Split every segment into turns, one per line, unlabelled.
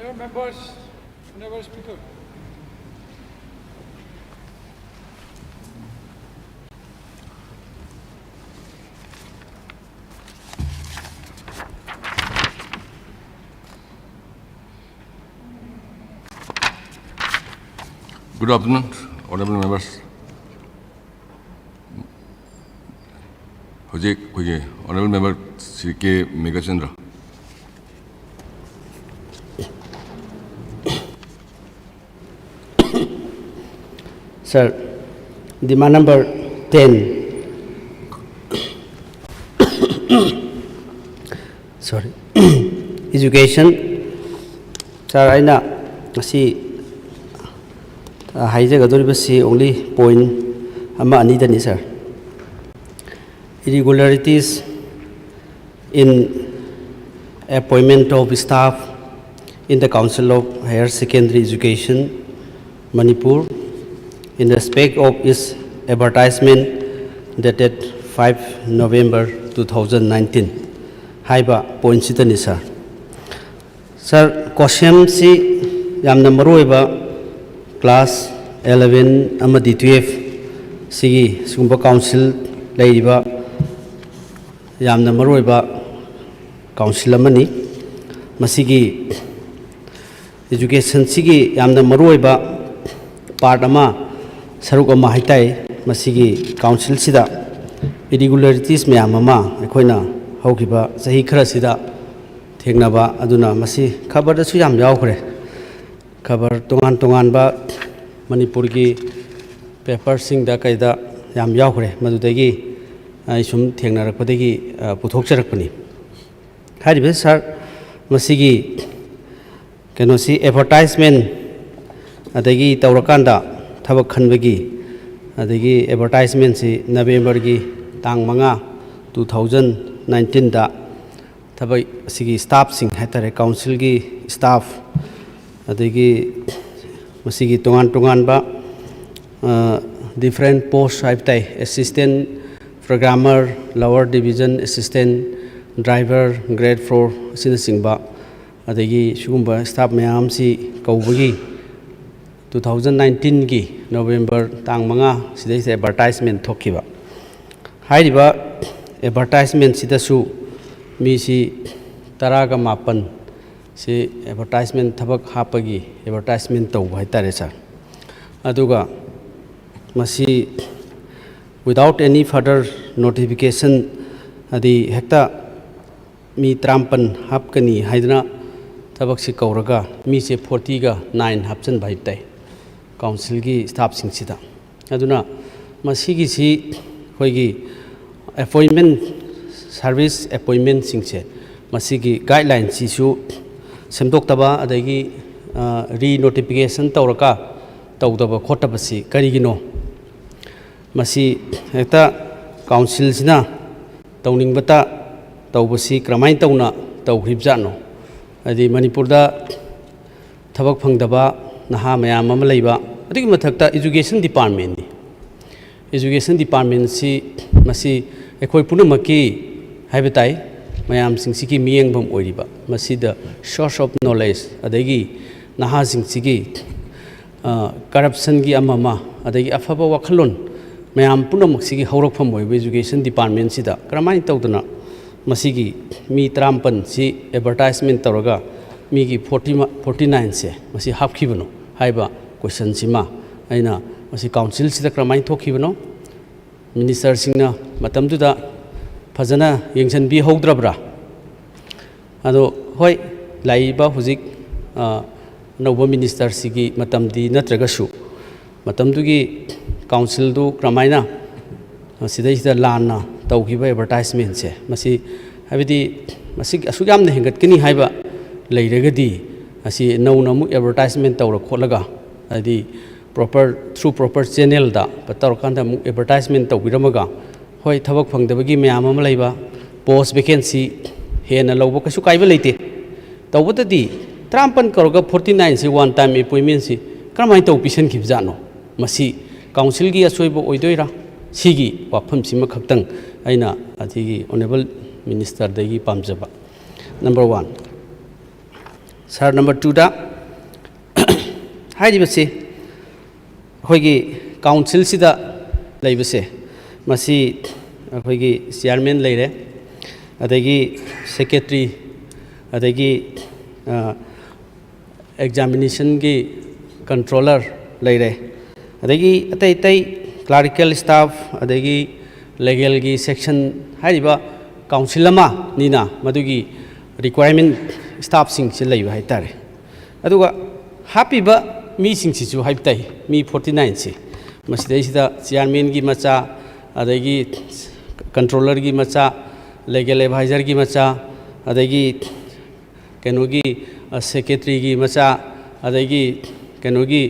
Honorable Speaker.
Good afternoon, honorable members. Honorable member Sri K. Megachandra.
Sir, demand number 10. Sorry. Education. Sir, aina si Haijagaduribasi only point ama anidani, sir. Irregularities in appointment of staff in the Council of Higher Secondary Education, Manipur, in respect of its advertisement dated 5 November 2019. Haiba point sitani, sir. Sir, question si yam number class 11 amadi 12 sigi sumba council leiba yamna maroiba council amani masigi education sigi yamna maroiba part ama saruk ama haitai masigi council sida irregularities me amama akoina haukiba sahi khara sida thengnaba aduna masi khabar da su yam yaukre khabar tongan ba Manipur ki paper sing da kaida yam yaukre madudagi ai sum thengnarakpadagi puthok charakpani haribe sir masigi kenosi advertisement adagi tawrakanda thabak khanbagi adagi advertisement si November gi tang manga 2019 da thabai sigi staff sing hatare council gi staff adagi masigi tongan ba different posts haitai assistant programmer lower division assistant driver grade 4 sina singba adagi sugumba staff mayam si kaubagi 2019 gi November tang manga sidai advertisement thokiba hairiba advertisement sidasu mi si taraga mapan si advertisement thabak hapagi advertisement tawba haitare sir aduga masi without any further notification adi hekta mi trampan hapkani haidna thabak si kauraga mi se 40 ga 9 hapchan bhaitai council gi staff sing sida aduna masi gi si hoigi appointment service appointment sing se masi gi guideline si su semdoktaba adagi re notification tawraka tawdaba khotaba si karigino masi hekta council sina tawningbata tawbasi kramai tawna tawhribjano adi Manipur da thabak phangdaba naha mayam ama leiba adigi mathakta education department ni education department si masi ekhoi punamaki haibatai mayam singsiki miyengbam oiriba masida source of knowledge adagi naha singsiki corruption gi amama adagi afaba wakhalon mayam punamaksigi haurakpham oiba education department sida kramai tawduna masigi mi trampan si advertisement tawraga mi gi 49 se masi hapkhibano haiba question sima aina masi council sida kramai thokhibano minister singna matamduda fazana yengsan bi haudrabra ado hoi laiba huzik nova minister sigi matamdi natragasu matamdugi council du kramaina sidai sida lana tawgiba advertisement se masi habidi masi asugam ne hengat kini haiba leiragadi asi nauna mu advertisement tawra kholaga adi proper through proper channel da patar kanda mu advertisement tawbiramaga hoi thabak phangdabagi mayam ama leiba post vacancy hena lawba kasu kaiba leite tawbutadi trampan karoga 49 si one time appointment si kramai taw pisan khibjano masi council gi asoibo oidoira sigi wafam sima khaktang aina athigi honorable minister dagi pamjaba number 1 Sir, number 2 da hairibase akhoi council sida leibase masi akhoi chairman leire adagi secretary adagi examination gi controller leire adagi atai clerical staff adagi legal gi section hairiba council ama nina madugi requirement staff sing se leiba haitare aduga happy ba mi sing si chu haitai mi 49 se masidai sida chairman gi macha adagi controller gi macha legal advisor gi macha adagi kenogi secretary gi macha adagi kenogi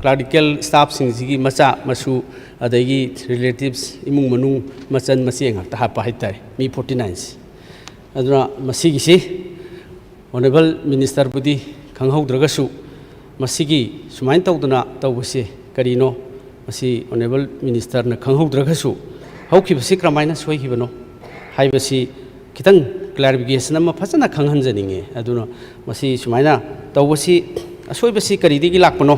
clerical staff sing gi macha masu adagi relatives imung manung machan masieng ta hapa haitai mi 49 se aduna masigi si honorable minister budi khanghodragasu masigi sumain tawduna tawbase karino masi honorable minister na khanghodragasu haukhibasi kramaina soihibano haibasi kitang clarification ama phasana khanghanjaninge aduna masi sumaina tawbasi asoibasi karidigi lakpano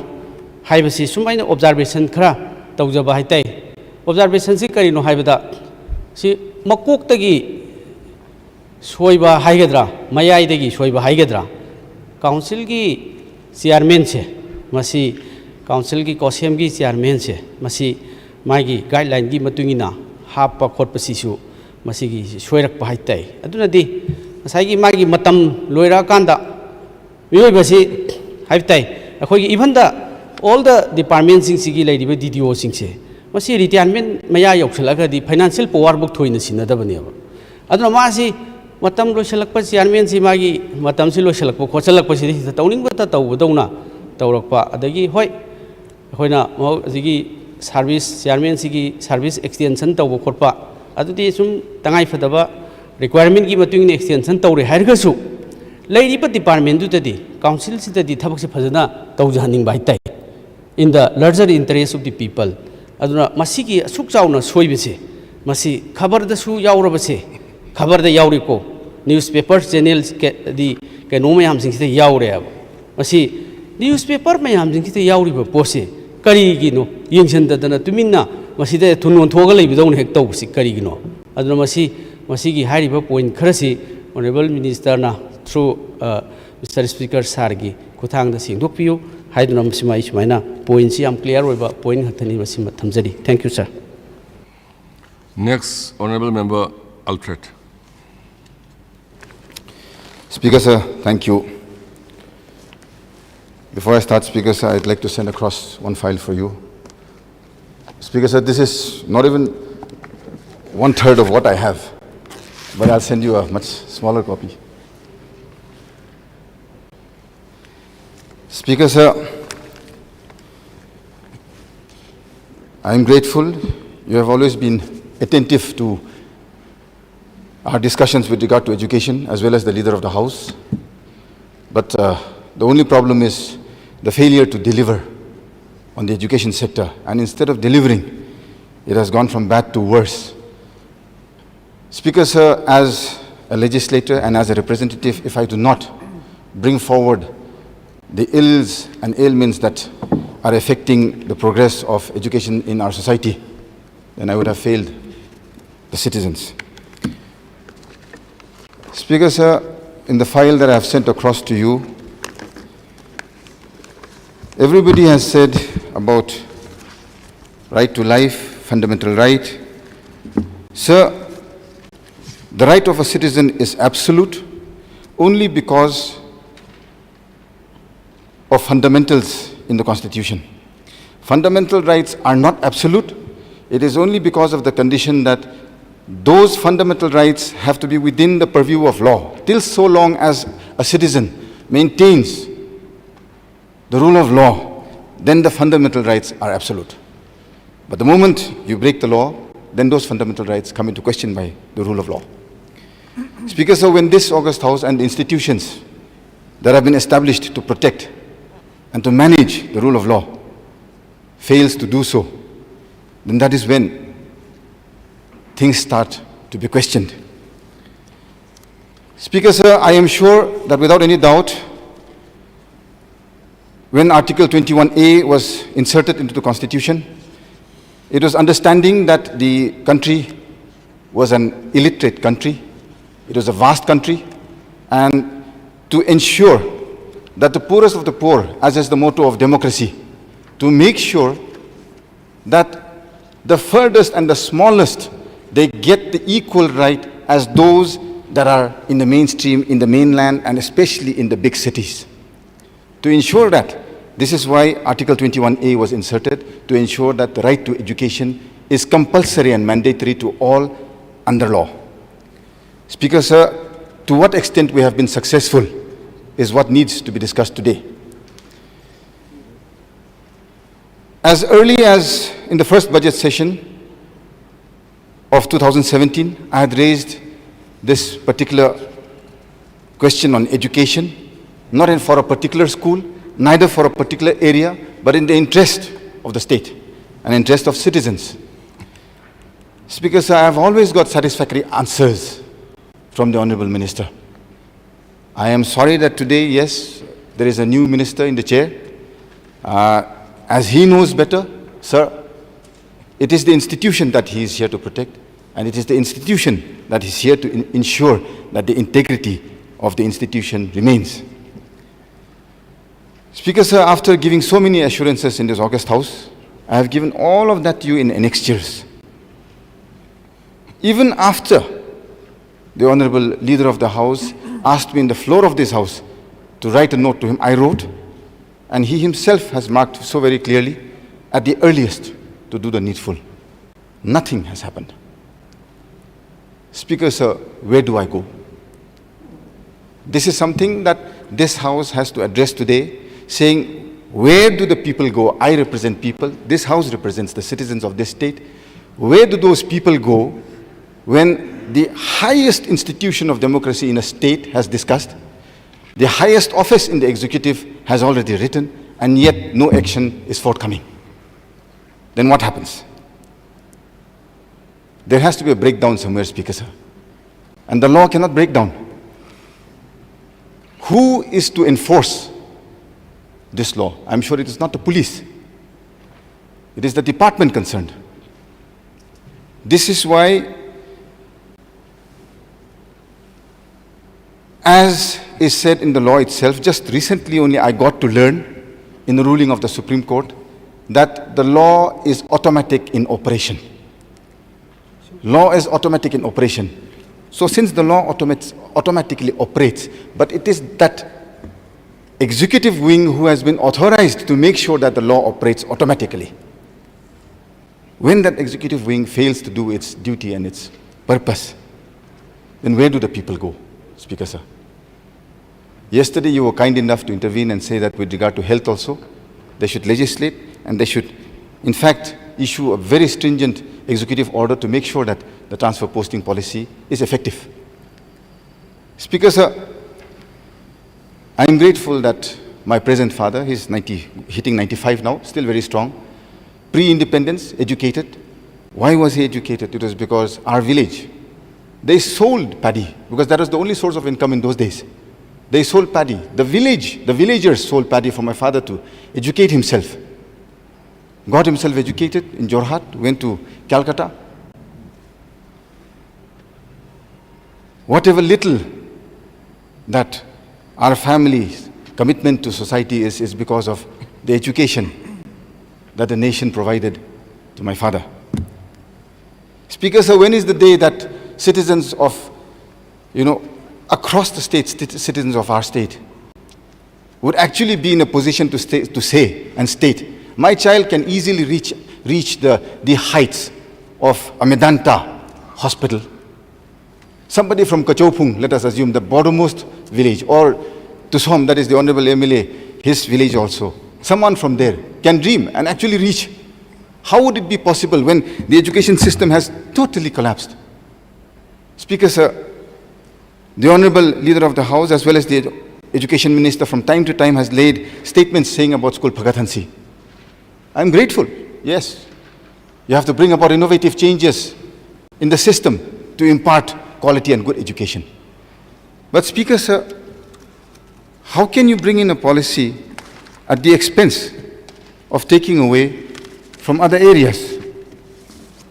haibasi sumaina observation khara tawjaba haitai observation si karino haibada si makoktagi soiba haigedra mayaidagi soiba haigedra council gi chairman se masi council gi kosem gi chairman se masi magi guideline gi matungina happa khotpasi su masi gi soirak pa haitai aduna di masai gi magi matam loira kanda yoibasi haitai akhoi gi even the all the departments sing sigi laidiba DDO sing se masi retirement maya yoksalaga di financial power book thoina sinadabani aduna masi matam loisalakpa chairman si magi matam si loisalakpa khochalakpa si tawning bata tawbadawna tawrakpa adagi hoi hoina asigi service chairman sigi service extension tawba khotpa adudi sum tangai fadaba requirement gi matung ni extension tawre hairgasu leiriba department du tadi council si tadi thabak se phajana tawjaning bai tai in the larger interest of the people aduna masigi asuk chauna soibese masi khabar da su yaurabase khabar da yauriko newspaper channels di keno mayam sing sita yaure ab masi newspaper mayam sing sita yauri ba pose kari gino yengsan da tuminna masi da thunon thoga lei bidong hek taw si kari gino aduna masi gi hari ba point kharasi honorable minister na through Mr. Speaker sir gi kuthang da singdok piu haiduna masi mai sumaina point si am clear oiba point hathani masi thamjari thank you sir.
Next honorable member Alfred.
Speaker sir, thank you. Before I start, Speaker sir, I'd like to send across one file for you. Speaker sir, this is not even 1/3 of what I have, but I'll send you a much smaller copy. Speaker sir, I am grateful. You have always been attentive to our discussions with regard to education, as well as the leader of the House. But the only problem is the failure to deliver on the education sector. And instead of delivering, it has gone from bad to worse. Speaker sir, as a legislator and as a representative, if I do not bring forward the ills and ailments that are affecting the progress of education in our society, then I would have failed the citizens. Speaker sir, in the file that I have sent across to you, everybody has said about right to life, fundamental right. Sir, the right of a citizen is absolute only because of fundamentals in the Constitution. Fundamental rights are not absolute. It is only because of the condition that those fundamental rights have to be within the purview of law. Till so long as a citizen maintains the rule of law, then the fundamental rights are absolute. But the moment you break the law, then those fundamental rights come into question by the rule of law. Speaker, so when this August House and the institutions that have been established to protect and to manage the rule of law fails to do so, then that is when things start to be questioned. Speaker, sir, I am sure that without any doubt, when Article 21A was inserted into the Constitution, it was understanding that the country was an illiterate country. It was a vast country. And to ensure that the poorest of the poor, as is the motto of democracy, to make sure that the furthest and the smallest, they get the equal right as those that are in the mainstream, in the mainland, and especially in the big cities. To ensure that, this is why Article 21A was inserted, to ensure that the right to education is compulsory and mandatory to all under law. Speaker, sir, to what extent we have been successful is what needs to be discussed today. As early as in the first budget session of 2017, I had raised this particular question on education, not for a particular school, neither for a particular area, but in the interest of the state and interest of citizens. Speaker, sir, I have always got satisfactory answers from the Honorable Minister. I am sorry that today, yes, there is a new minister in the chair. As he knows better, sir, it is the institution that he is here to protect, and it is the institution that is here to ensure that the integrity of the institution remains. Speaker, sir, after giving so many assurances in this August House, I have given all of that to you in annexures. Even after the Honorable Leader of the House asked me in the floor of this House to write a note to him, I wrote, and he himself has marked so very clearly, at the earliest, to do the needful. Nothing has happened. Speaker, sir, where do I go? This is something that this House has to address today, saying, where do the people go? I represent people. This House represents the citizens of this state. Where do those people go when the highest institution of democracy in a state has discussed, the highest office in the executive has already written, and yet no action is forthcoming? Then what happens? There has to be a breakdown somewhere, Speaker, sir. And the law cannot break down. Who is to enforce this law? I'm sure it is not the police. It is the department concerned. This is why, as is said in the law itself, just recently only I got to learn in the ruling of the Supreme Court that the law is automatic in operation. Law is automatic in operation. So since the law automatically operates, but it is that executive wing who has been authorized to make sure that the law operates automatically. When that executive wing fails to do its duty and its purpose, then where do the people go, Speaker, sir? Yesterday you were kind enough to intervene and say that with regard to health also, they should legislate and they should, in fact, issue a very stringent executive order to make sure that the transfer posting policy is effective. Speaker, sir, I am grateful that my present father, he's hitting 95 now, still very strong, pre-independence, educated. Why was he educated? It was because our village, they sold paddy, because that was the only source of income in those days. They sold paddy. The villagers sold paddy for my father to educate himself. Got himself educated in Jorhat, went to Calcutta. Whatever little that our family's commitment to society is because of the education that the nation provided to my father. Speaker, sir, when is the day that citizens of, across the state, citizens of our state, would actually be in a position to say and state, my child can easily reach the heights of a Medanta hospital. Somebody from Kachopung, let us assume, the bordermost village, or Tusom, that is the Honorable MLA, his village also. Someone from there can dream and actually reach. How would it be possible when the education system has totally collapsed? Speaker, sir, the Honorable Leader of the House as well as the Education Minister from time to time has laid statements saying about school Bhagat. I'm grateful, yes. You have to bring about innovative changes in the system to impart quality and good education. But Speaker, sir, how can you bring in a policy at the expense of taking away from other areas?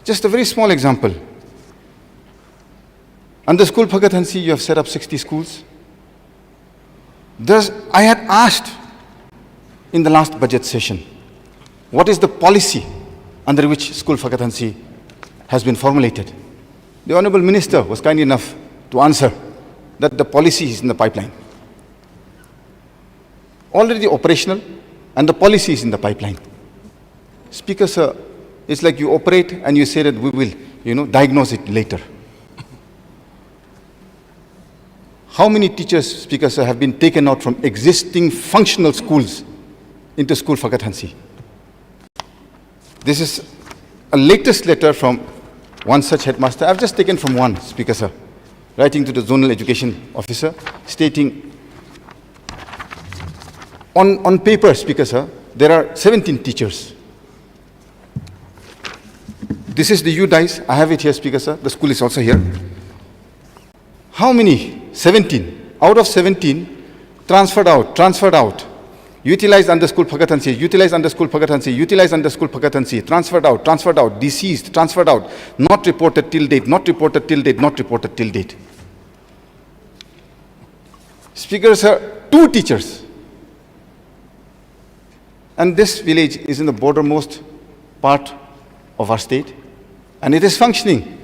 Just a very small example. Under School Bhagat Hansi, you have set up 60 schools. I had asked in the last budget session, what is the policy under which School Bhagat Hansi has been formulated? The Honorable Minister was kind enough to answer that the policy is in the pipeline. Already operational, and the policy is in the pipeline. Speaker, sir, it's like you operate and you say that we will, diagnose it later. How many teachers, Speaker, sir, have been taken out from existing functional schools into School Bhagat Hansi? This is a latest letter from one such headmaster. I've just taken from one, Speaker, sir, writing to the zonal education officer, stating, on paper, Speaker, sir, there are 17 teachers. This is the UDICE. I have it here, Speaker, sir. The school is also here. How many? 17. Out of 17, transferred out. Utilized under School Bhagat Hansi, utilized under School Bhagat Hansi, utilized under School Bhagat Hansi, transferred out, deceased, transferred out, not reported till date, not reported till date, not reported till date. Speaker, sir, 2 teachers. And this village is in the bordermost part of our state, and it is functioning.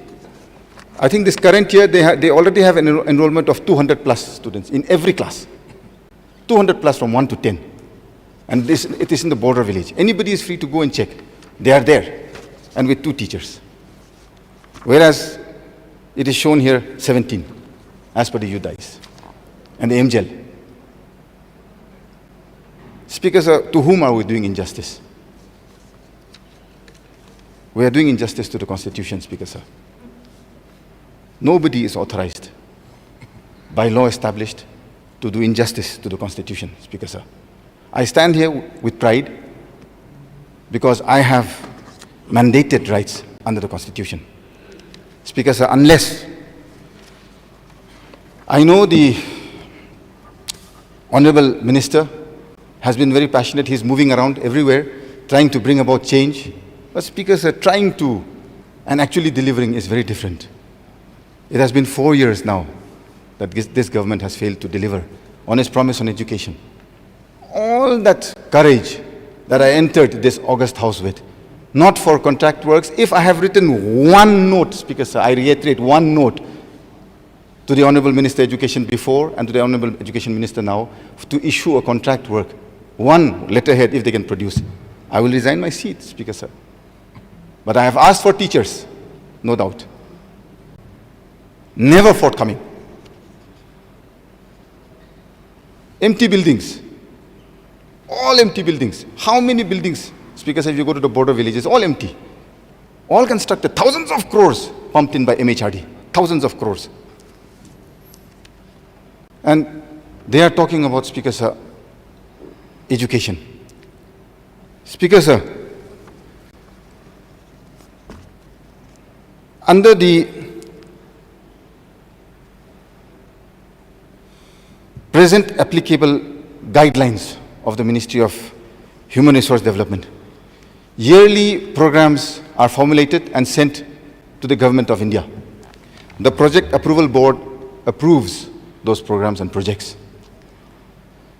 I think this current year, they already have an enrollment of 200 plus students in every class. 200 plus from 1 to 10. And it is in the border village. Anybody is free to go and check. They are there, and with 2 teachers. Whereas it is shown here 17, as per the UDICE and the MGEL. Speaker, sir, to whom are we doing injustice? We are doing injustice to the Constitution, Speaker, sir. Nobody is authorized by law established to do injustice to the Constitution, Speaker, sir. I stand here with pride because I have mandated rights under the Constitution. Speaker, sir, unless I know the Honorable Minister has been very passionate. He's moving around everywhere, trying to bring about change. But Speaker, sir, trying to and actually delivering is very different. It has been 4 years now that this government has failed to deliver on its promise on education. All that courage that I entered this August House with, not for contract works. If I have written one note, Speaker, sir, I reiterate one note to the Honorable Minister Education before and to the Honorable Education Minister now to issue a contract work, one letterhead if they can produce, I will resign my seat, Speaker, sir. But I have asked for teachers, no doubt. Never forthcoming. Empty buildings. All empty buildings. How many buildings, Speaker, if you go to the border villages, all empty. All constructed. Thousands of crores pumped in by MHRD. Thousands of crores. And they are talking about, Speaker, sir, education. Speaker, sir, under the present applicable guidelines of the Ministry of Human Resource Development, yearly programs are formulated and sent to the Government of India. The Project Approval Board approves those programs and projects.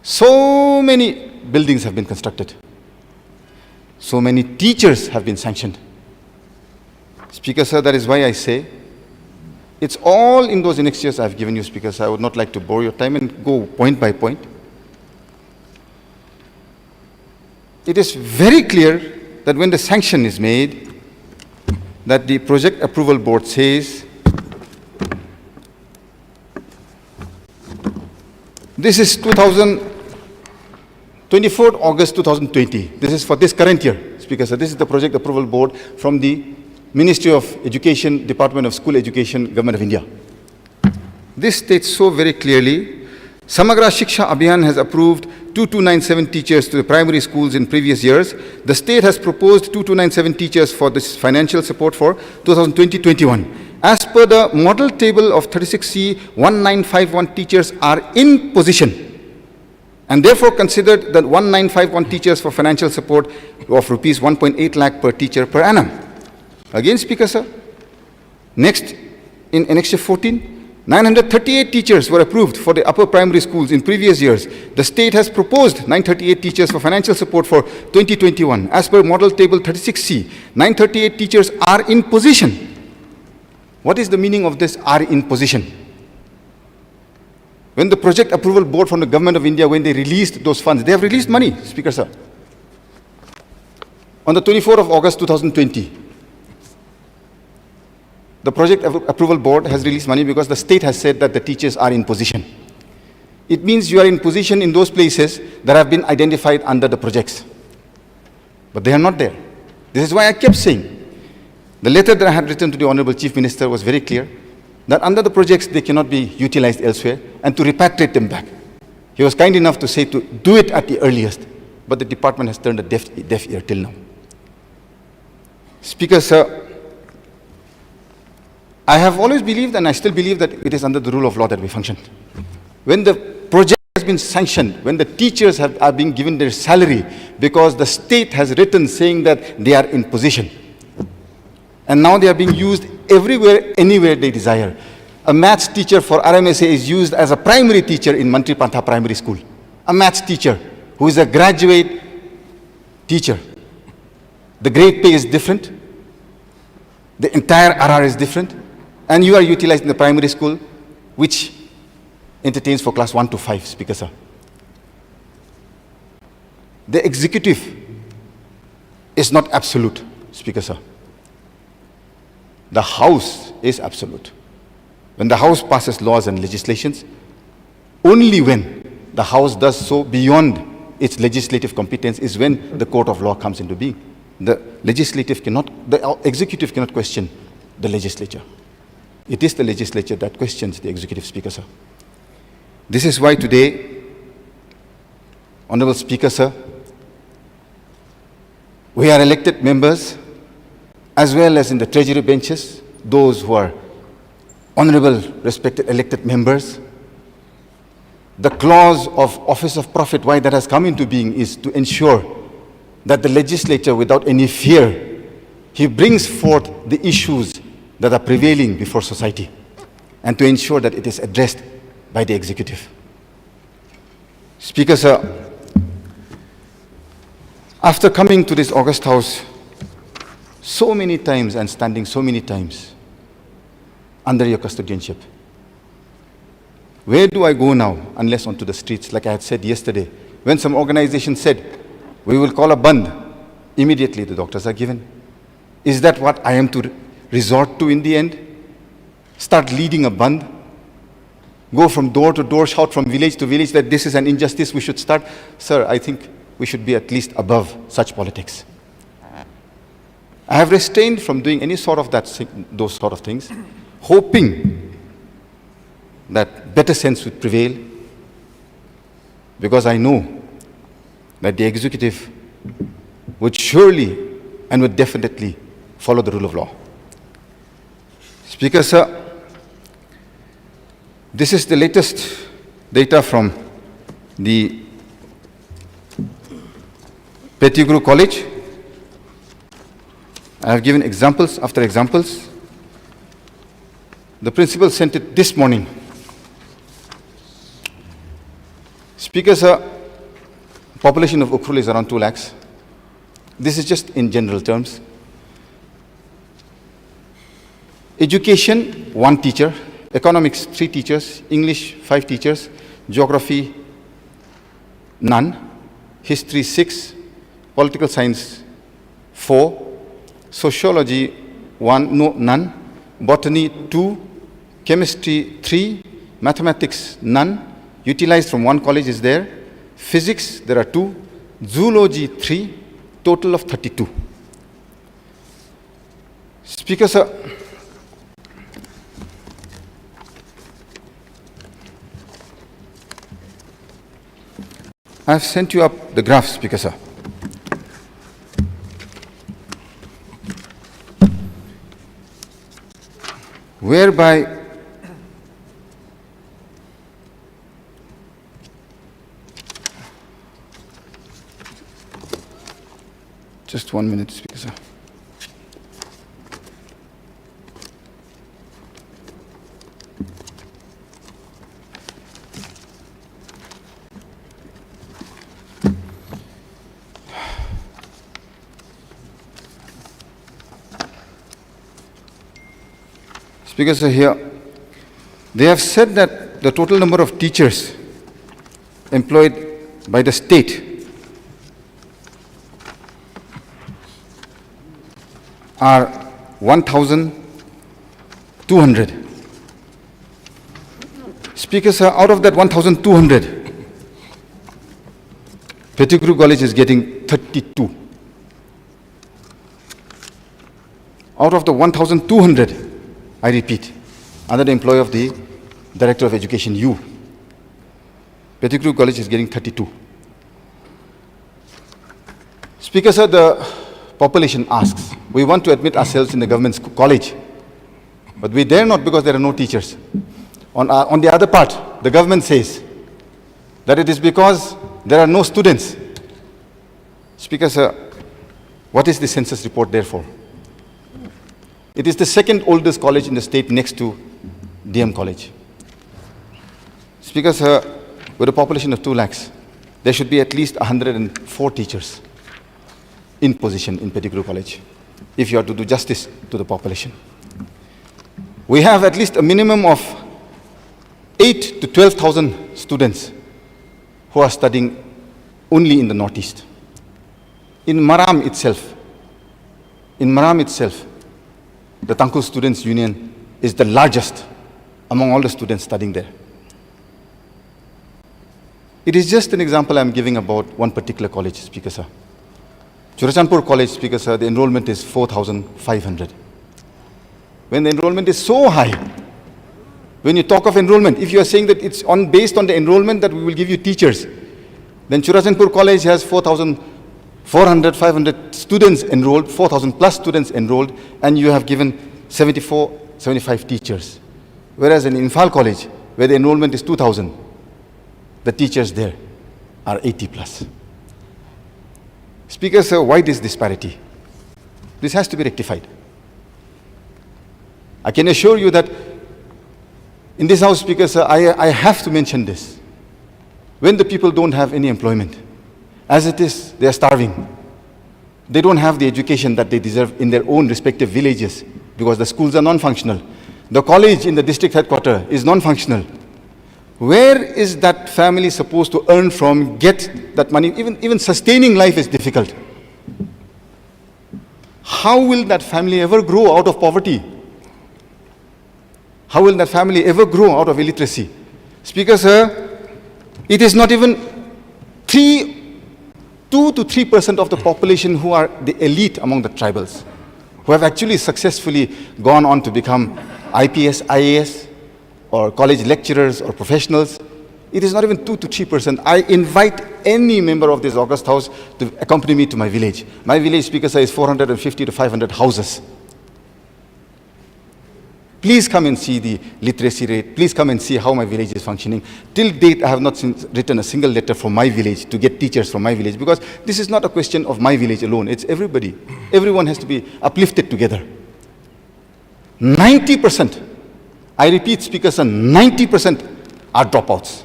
So many buildings have been constructed. So many teachers have been sanctioned. Speaker, sir, that is why I say it's all in those annexures I've given you, Speaker, sir. I would not like to bore your time and go point by point. It is very clear that when the sanction is made, that the Project Approval Board says, this is 24th August 2020. This is for this current year, Speaker, sir. This is the Project Approval Board from the Ministry of Education, Department of School Education, Government of India. This states so very clearly, Samagra Shiksha Abhiyan has approved 2297 teachers to the primary schools in previous years. The state has proposed 2297 teachers for this financial support for 2020-21. As per the model table of 36C, 1951 teachers are in position and therefore considered the 1951 teachers for financial support of rupees 1.8 lakh per teacher per annum. Again, Speaker Sir, next in Annexure 14, 938 teachers were approved for the upper primary schools in previous years. The state has proposed 938 teachers for financial support for 2021. As per model table 36C, 938 teachers are in position. What is the meaning of this are in position? When the project approval board from the government of India, when they released those funds, they have released money, Speaker Sir. On the 24th of August 2020, the project approval board has released money because the state has said that the teachers are in position. It means you are in position in those places that have been identified under the projects. But they are not there. This is why I kept saying, the letter that I had written to the Honorable Chief Minister was very clear, that under the projects they cannot be utilized elsewhere and to repatriate them back. He was kind enough to say to do it at the earliest, but the department has turned a deaf ear till now. Speaker Sir, I have always believed, and I still believe, that it is under the rule of law that we function. When the project has been sanctioned, when the teachers are being given their salary because the state has written saying that they are in position, and now they are being used everywhere, anywhere they desire. A maths teacher for RMSA is used as a primary teacher in Mantri Pantha Primary School. A maths teacher who is a graduate teacher. The grade pay is different. The entire RR is different. And you are utilized in the primary school, which entertains for class 1 to 5, Speaker Sir. The executive is not absolute, Speaker Sir. The House is absolute. When the House passes laws and legislations, only when the House does so beyond its legislative competence is when the court of law comes into being. The executive cannot question the legislature. It is the legislature that questions the executive, Speaker Sir. This is why today, Honorable Speaker Sir, we are elected members, as well as in the treasury benches, those who are honorable, respected, elected members. The clause of office of profit, why that has come into being, is to ensure that the legislature, without any fear, he brings forth the issues that are prevailing before society, and to ensure that it is addressed by the executive. Speaker Sir, after coming to this August House so many times and standing so many times under your custodianship, where do I go now unless onto the streets? Like I had said yesterday, when some organization said, we will call a band, immediately the doctors are given. Is that what I am to resort to in the end? Start leading a band? Go from door to door, shout from village to village that this is an injustice, we should start? Sir, I think we should be at least above such politics. I have restrained from doing any sort of those sort of things, hoping that better sense would prevail, because I know that the executive would surely and would definitely follow the rule of law. Speaker Sir, this is the latest data from the Pettigrew College. I have given examples after examples. The principal sent it this morning. Speaker Sir, population of Ukhrul is around 2 lakhs. This is just in general terms. Education, 1 teacher. Economics, 3 teachers. English, 5 teachers. Geography, none. History, 6. Political science, 4. Sociology, 1, no, none. Botany, 2. Chemistry, 3. Mathematics, none. Utilized from 1 college is there. Physics, there are 2. Zoology, 3. Total of 32. Speaker Sir, I have sent you up the graph, Speaker Sir. whereby just 1 minute, Speaker Sir. Speaker Sir, here they have said that the total number of teachers employed by the state are 1,200. Speaker Sir, out of that 1,200, Pettigrew College is getting 32. Out of the 1,200, I repeat, under the employ of the Director of Education, you, Pettigrew College is getting 32. Speaker Sir, the population asks, we want to admit ourselves in the government college, but we dare not because there are no teachers. On the other part, the government says that it is because there are no students. Speaker Sir, what is the census report there for? It is the second oldest college in the state next to DM College. Speaker Sir, with a population of 2 lakhs, there should be at least 104 teachers in position in Pettigrew College, if you are to do justice to the population. We have at least a minimum of 8 to 12,000 students who are studying only in the Northeast. In Maram itself, the Tangkul Students' Union is the largest among all the students studying there. It is just an example I'm giving about one particular college, Speaker Sir. Churachandpur College, Speaker Sir, the enrollment is 4,500. When the enrollment is so high, when you talk of enrollment, if you are saying that it's based on the enrollment that we will give you teachers, then Churachandpur College has 4,400, 500 students enrolled, 4,000 plus students enrolled, and you have given 74, 75 teachers. Whereas in Imphal College, where the enrollment is 2,000, the teachers there are 80 plus. Speaker Sir, why this disparity? This has to be rectified. I can assure you that in this House, Speaker Sir, I have to mention this. When the people don't have any employment, as it is, they are starving. They don't have the education that they deserve in their own respective villages because the schools are non-functional. The college in the district headquarters is non-functional. Where is that family supposed to earn from, get that money? Even sustaining life is difficult. How will that family ever grow out of poverty? How will that family ever grow out of illiteracy? Speaker Sir, it is not even 2 to 3% of the population who are the elite among the tribals, who have actually successfully gone on to become IPS, IAS, or college lecturers or professionals. It is not even 2 to 3%. I invite any member of this august house to accompany me to my village. My village, Speaker Sir, is 450 to 500 houses. Please come and see the literacy rate. Please come and see how my village is functioning. Till date, I have not written a single letter from my village to get teachers from my village, because this is not a question of my village alone. It's everybody. Everyone has to be uplifted together. 90%, I repeat, Speaker Sir, 90% are dropouts.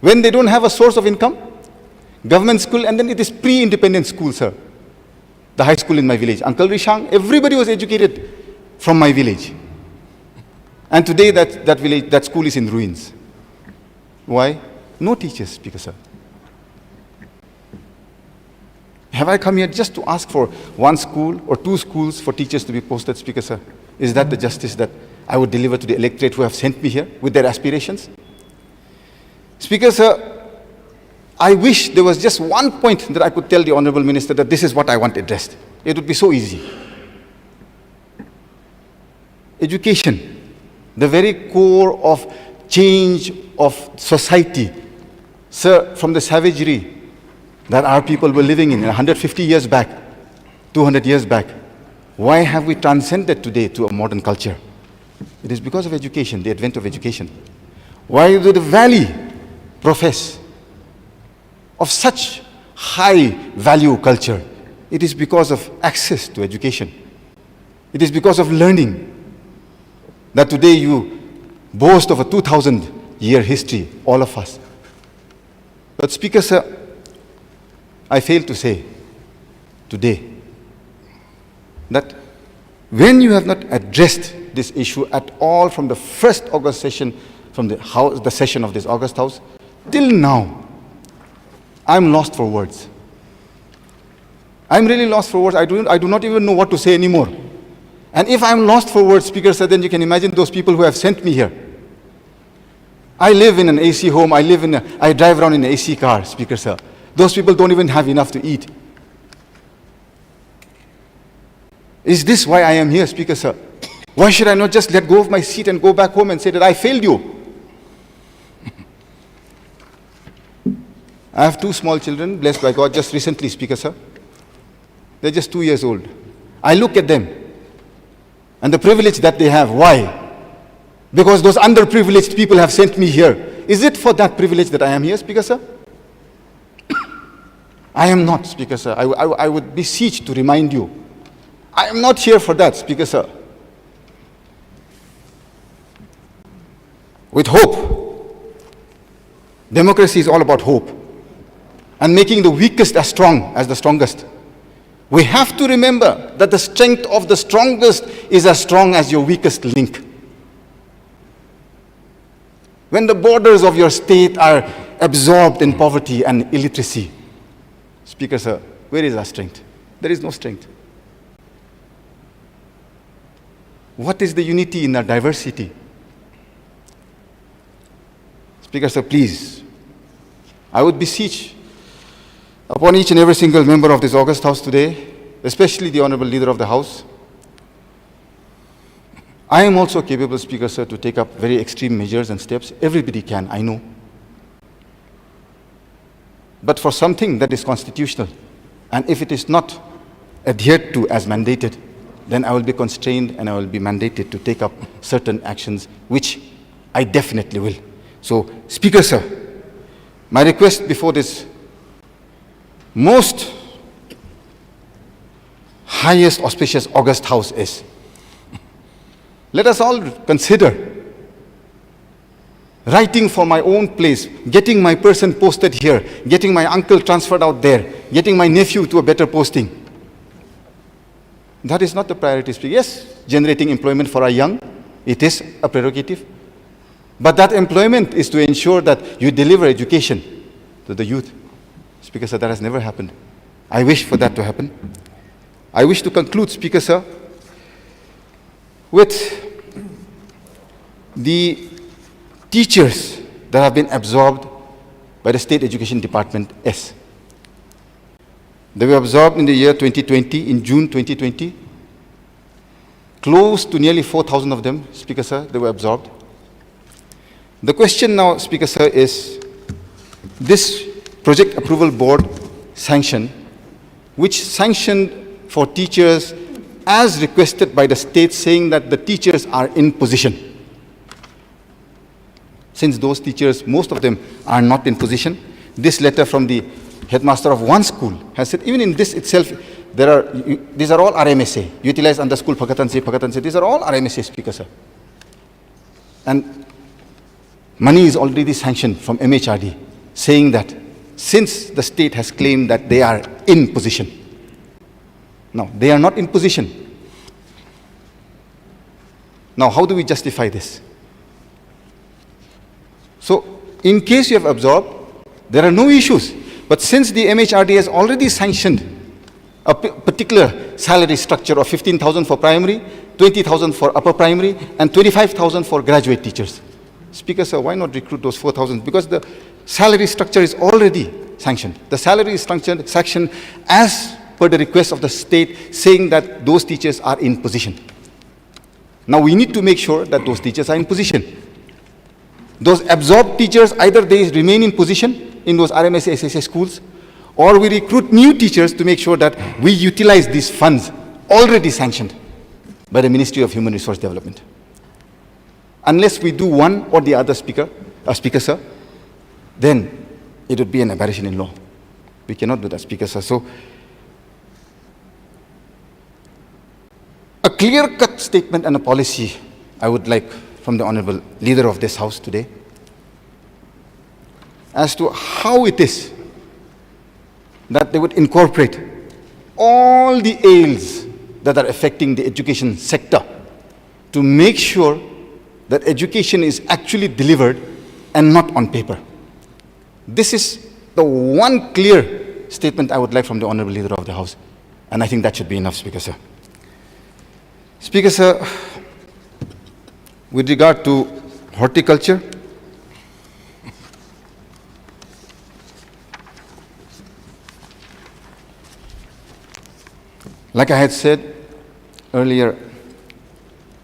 When they don't have a source of income, government school, and then it is pre-independent school, sir. The high school in my village, Uncle Rishang, everybody was educated from my village. And today that school is in ruins. Why? No teachers, Speaker Sir. Have I come here just to ask for one school or 2 schools for teachers to be posted, Speaker Sir? Is that the justice that I would deliver to the electorate who have sent me here with their aspirations? Speaker Sir, I wish there was just one point that I could tell the Honorable Minister that this is what I want addressed. It would be so easy. Education, the very core of change of society. Sir, from the savagery that our people were living in 150 years back, 200 years back, Why have we transcended today to a modern culture? It is because of education, the advent of education. Why do the Valley profess of such high value culture? It is because of access to education. It is because of learning that today you boast of a 2,000-year history, all of us. But Speaker Sir, I fail to say today that when you have not addressed this issue at all from the first August session, from the House, the session of this August House, till now, I'm lost for words. I'm really lost for words. I do not even know what to say anymore. And if I'm lost for words, Speaker Sir, then you can imagine those people who have sent me here. I live in an AC home. I drive around in an AC car, Speaker Sir. Those people don't even have enough to eat. Is this why I am here, Speaker Sir? Why should I not just let go of my seat and go back home and say that I failed you? I have two small children, blessed by God, just recently, Speaker Sir. They're just 2 years old. I look at them and the privilege that they have. Why? Because those underprivileged people have sent me here. Is it for that privilege that I am here, Speaker Sir? I am not, Speaker Sir. I would beseech to remind you. I am not here for that, Speaker Sir. With hope. Democracy is all about hope. And making the weakest as strong as the strongest. We have to remember that the strength of the strongest is as strong as your weakest link. When the borders of your state are absorbed in poverty and illiteracy, Speaker Sir, where is our strength? There is no strength. What is the unity in our diversity? Speaker Sir, please, I would beseech upon each and every single member of this August House today, especially the Honorable Leader of the House. I am also capable, Speaker Sir, to take up very extreme measures and steps. Everybody can, I know. But for something that is constitutional, and if it is not adhered to as mandated, then I will be constrained and I will be mandated to take up certain actions, which I definitely will. So, Speaker Sir, my request before this most highest auspicious August House is, let us all consider writing for my own place, getting my person posted here, getting my uncle transferred out there, getting my nephew to a better posting. That is not the priority. Yes, generating employment for our young, it is a prerogative. But that employment is to ensure that you deliver education to the youth. Speaker Sir, that has never happened. I wish for that to happen. I wish to conclude, Speaker Sir, with the teachers that have been absorbed by the State Education Department S. They were absorbed in the year 2020, in June 2020. Close to nearly 4,000 of them, Speaker Sir, they were absorbed. The question now, Speaker Sir, is this project approval board sanction, which sanctioned for teachers as requested by the state, saying that the teachers are in position. Since those teachers, most of them are not in position, this letter from the headmaster of one school has said, even in this itself, these are all RMSA, utilized under school Phakatanse, these are all RMSA, Speaker Sir. And money is already sanctioned from MHRD, saying that since the state has claimed that they are in position. Now, they are not in position. Now, how do we justify this? So, in case you have absorbed, there are no issues. But since the MHRD has already sanctioned a particular salary structure of 15,000 for primary, 20,000 for upper primary, and 25,000 for graduate teachers. Speaker Sir, why not recruit those 4,000? Because the salary structure is already sanctioned. The salary is sanctioned as per the request of the state, saying that those teachers are in position. Now we need to make sure that those teachers are in position. Those absorbed teachers, either they remain in position in those RMSA SSA schools, or we recruit new teachers to make sure that we utilize these funds already sanctioned by the Ministry of Human Resource Development. Unless we do one or the other, Speaker, sir, then it would be an aberration in law. We cannot do that, Speaker, sir. So, a clear-cut statement and a policy I would like from the Honorable Leader of this House today as to how it is that they would incorporate all the ails that are affecting the education sector to make sure that education is actually delivered and not on paper. This is the one clear statement I would like from the Honorable Leader of the House, and I think that should be enough, Speaker, sir. Speaker, sir, with regard to horticulture, like I had said earlier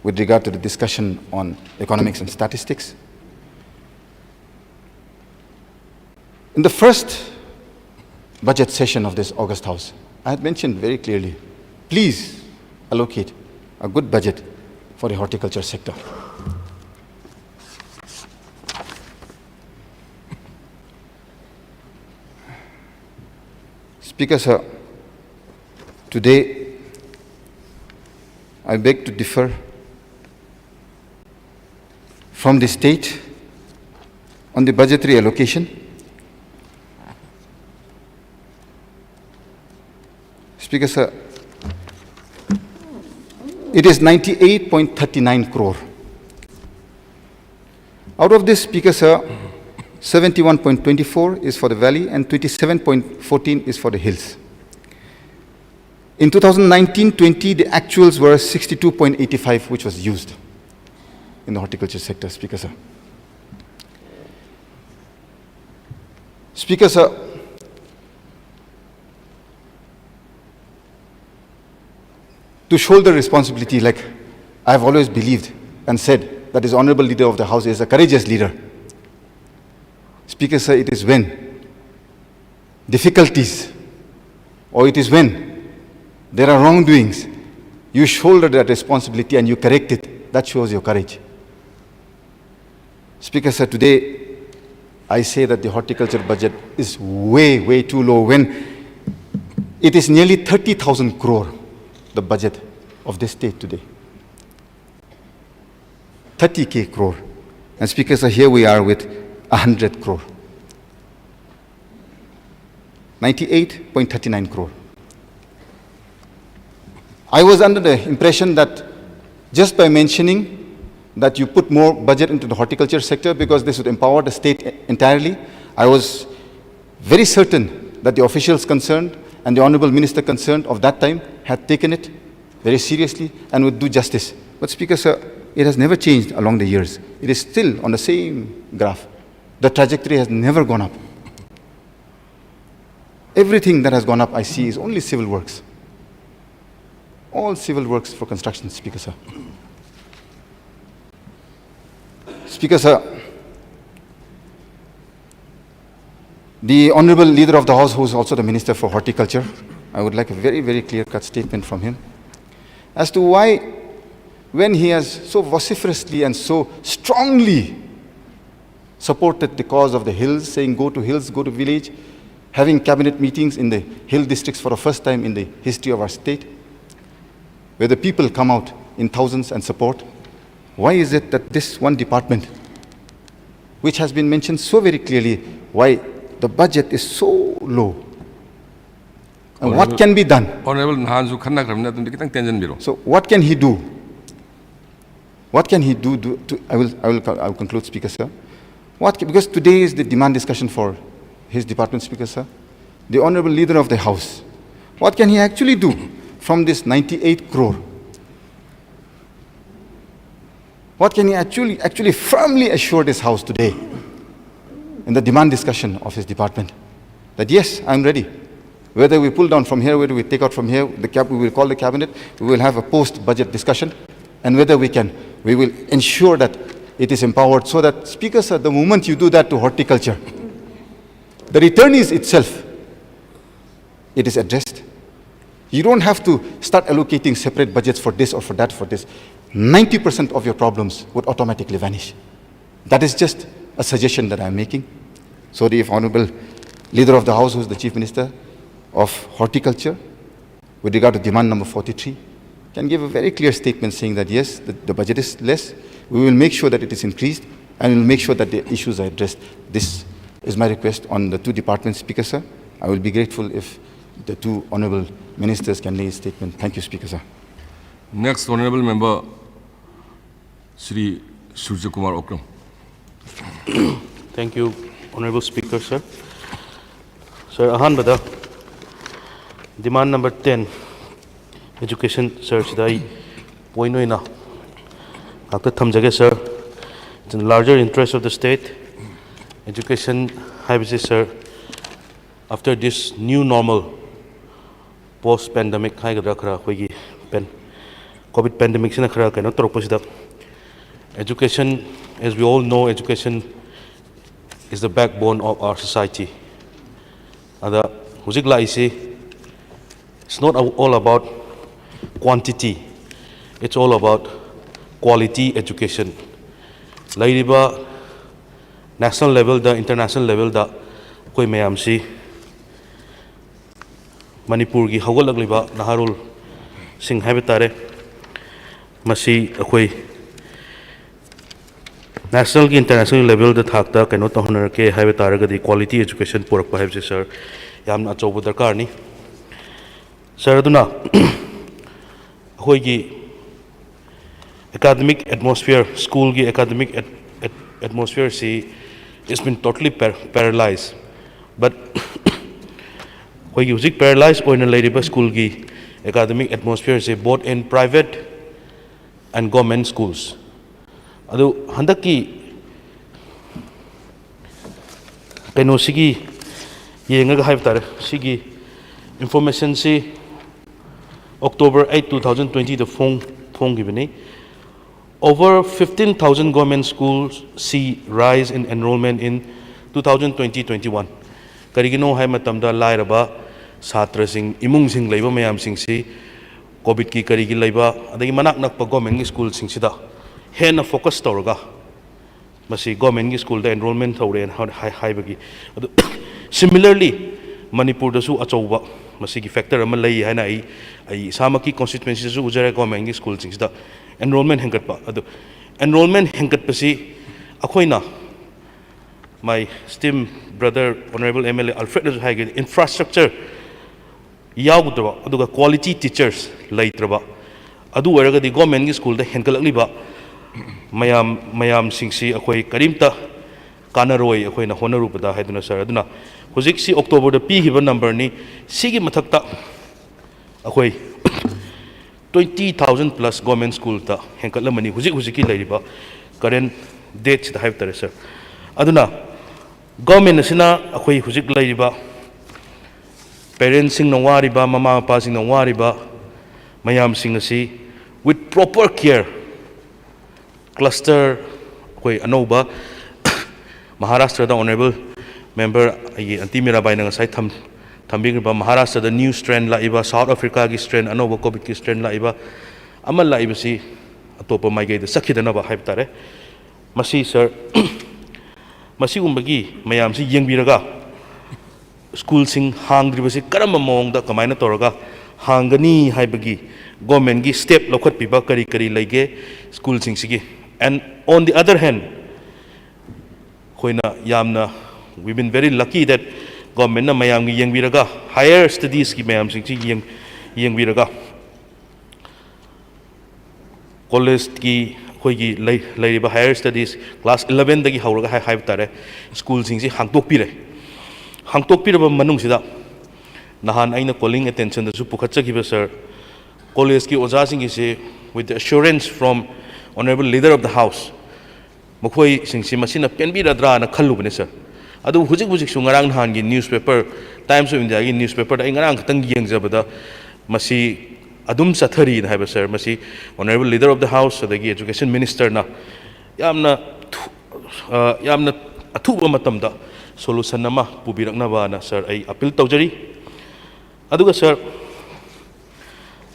with regard to the discussion on economics and statistics, in the first budget session of this August House, I had mentioned very clearly, please allocate a good budget for the horticulture sector. Speaker, sir, today I beg to differ from the state on the budgetary allocation. Speaker, sir, it is 98.39 crore. Out of this, Speaker, sir, 71.24 is for the valley and 27.14 is for the hills. In 2019-20, the actuals were 62.85, which was used in the horticulture sector, Speaker, sir. Speaker, sir, to shoulder responsibility, like I have always believed and said that this Honorable Leader of the House is a courageous leader. Speaker, sir, it is when difficulties or it is when there are wrongdoings, you shoulder that responsibility and you correct it. That shows your courage. Speaker, sir, today I say that the horticulture budget is way, way too low when it is nearly 30,000 crore, the budget of this state today. 30K crore. And Speaker, sir, here we are with 100 crore. 98.39 crore. I was under the impression that just by mentioning that you put more budget into the horticulture sector because this would empower the state entirely, I was very certain that the officials concerned and the Honorable Minister concerned of that time had taken it very seriously and would do justice. But Speaker, sir, it has never changed along the years. It is still on the same graph. The trajectory has never gone up. Everything that has gone up, I see, is only civil works. All civil works for construction, Speaker, sir. Speaker, sir, the Honorable Leader of the House, who is also the Minister for Horticulture, I would like a very, very clear-cut statement from him as to why, when he has so vociferously and so strongly supported the cause of the hills, saying go to hills, go to village, having cabinet meetings in the hill districts for the first time in the history of our state, where the people come out in thousands and support, why is it that this one department, which has been mentioned so very clearly, why the budget is so low? And what can be done?
Honorable Hansu Khanna Kramna Tunde kitang tension biro.
So what can he do? What can he do I will conclude, Speaker, sir. Because today is the demand discussion for his department, Speaker, sir. The Honorable Leader of the House, what can he actually do from this 98 crore? What can he actually firmly assure this House today in the demand discussion of his department? That yes, I'm ready. Whether we pull down from here, whether we take out from here, we will call the cabinet, we will have a post-budget discussion, and whether we will ensure that it is empowered so that, Speaker, sir, the moment you do that to horticulture, the returnees itself, it is addressed. You don't have to start allocating separate budgets for this or for that for this. 90% of your problems would automatically vanish. That is just a suggestion that I'm making. So the Honorable Leader of the House, who is the Chief Minister of Horticulture, with regard to demand number 43, can give a very clear statement saying that yes, the budget is less, we will make sure that it is increased, and we will make sure that the issues are addressed. This is my request on the two departments, Speaker, sir. I will be grateful if the two honorable ministers can lay a statement. Thank you, Speaker, sir.
Next honorable member, Shri Surya Kumar Okram.
Thank you, Honorable Speaker, sir. Sir, ahanbada demand number 10, education, sir, today, point oina. After thamjage, sir, it's in the larger interest of the state. Education, sir, after this new normal, post-pandemic, COVID pandemic, education, as we all know, education is the backbone of our society. It's not all about quantity, it's all about quality education. National level, the international level, the koi mayam si Manipur gi hawalagliba naharul sing habitare masi akoi national ki international level the thakta kaino to honor ke habitare ga di quality education porak pa habse sir yamna chobu darkar ni sir aduna akoi gi academic atmosphere school ki academic atmosphere si it's been totally paralyzed. But when you music paralyzed or in a lady school ki academic atmosphere is both in private and government schools. Ado handaki kaino sigi yenga have tar sigi information si October 8, 2020 the phone given over 15,000 government schools see rise in enrollment in 2020-21. Karigino hai matamda lairaba satra sing imung sing leiba mayam sing si COVID ki karigi leiba adagi manak nak pa government school sing sida hen focus tawraga masi government school the enrollment tawre high bagi. Similarly Manipur da su achauba masi ki factor ama lei haina ai samaki constituency su ujare government school sing sida enrollment hengat pa adu enrollment hengat pasi akoina my esteemed brother honorable MLA Alfred Hage infrastructure yaudra aduga quality teachers laitraba adu waraga di government school da hengalakli ba mayam singsi akoi karimta kanaroi akoina honoru pada haiduna sir aduna hojik si October da pi hiba number ni sigi mathakta akoi 20,000 plus government school ta henkalamani hujiki lairiba current dates the have tare sir aduna government asina akoi hujik lairiba parents sing nawariba mama papa sing nawariba mayam sing asi with proper care cluster koi anoba Maharashtra the honorable member anti mirabai nang sai thambing ba Maharashtra the new strain laiba South Africa ki strain anoba COVID ki strain laiba amal laiba si atopa maigai da sakhidana ba haib tare masi sir masi umbagi mayam si yengbiraga school sing hangdriba si karamba mong da kamaina toraga hangani haibagi government gi step lokhat piba kari lege school sing sigi. And on the other hand hoina yamna we've been very lucky that government na mayam gi yengbiraga higher studies ki mayam sing si yengbiraga college ki hoigi laiba higher studies class 11 dagi hauraga haib tare school sing si hangtok piraba manung sida nahan aina calling attention da su pukhatcha giba sir college ki oja sing si with the assurance from honorable leader of the house makhoi sing si masina penbiradra na khallubane sir adu hujik su ngarang nahan gi newspaper Times of India gi newspaper da ngarang khatang yengjabada masi adum sathari na haiba sir masi honorable leader of the house adagi education minister na yamna athuba matamda solution nama pubirakna ba na sir ai appeal tawjari aduga sir